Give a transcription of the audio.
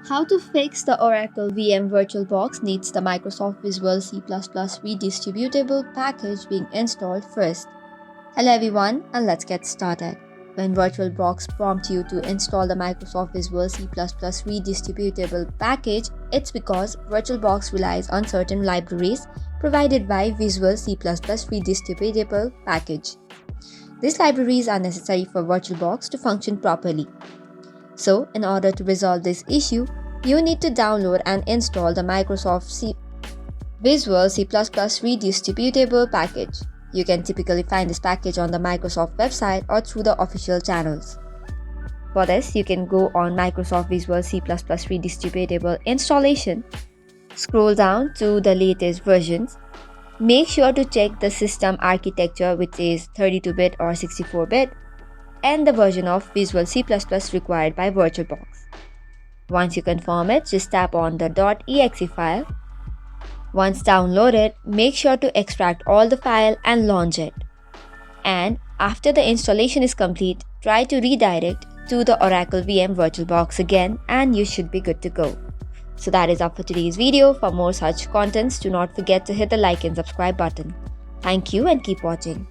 How to fix the Oracle VM VirtualBox needs the Microsoft Visual C Redistributable package being installed first. Hello everyone, and let's get started. When VirtualBox prompts you to install the Microsoft Visual C Redistributable package, it's because VirtualBox relies on certain libraries provided by Visual C Redistributable package. These libraries are necessary for VirtualBox to function properly. So, in order to resolve this issue, you need to download and install the Microsoft Visual C Redistributable package. You can typically find this package on the Microsoft website or through the official channels. For this, you can go on Microsoft Visual C Redistributable installation, scroll down to the latest versions. Make sure to check the system architecture, which is 32-bit or 64-bit, and the version of Visual C required by VirtualBox. Once you confirm it, just tap on the .exe file. Once downloaded, make sure to extract all the file and launch it. And after the installation is complete, try to redirect to the Oracle VM VirtualBox again and you should be good to go. So that is all for today's video. For more such contents, do not forget to hit the like and subscribe button. Thank you and keep watching.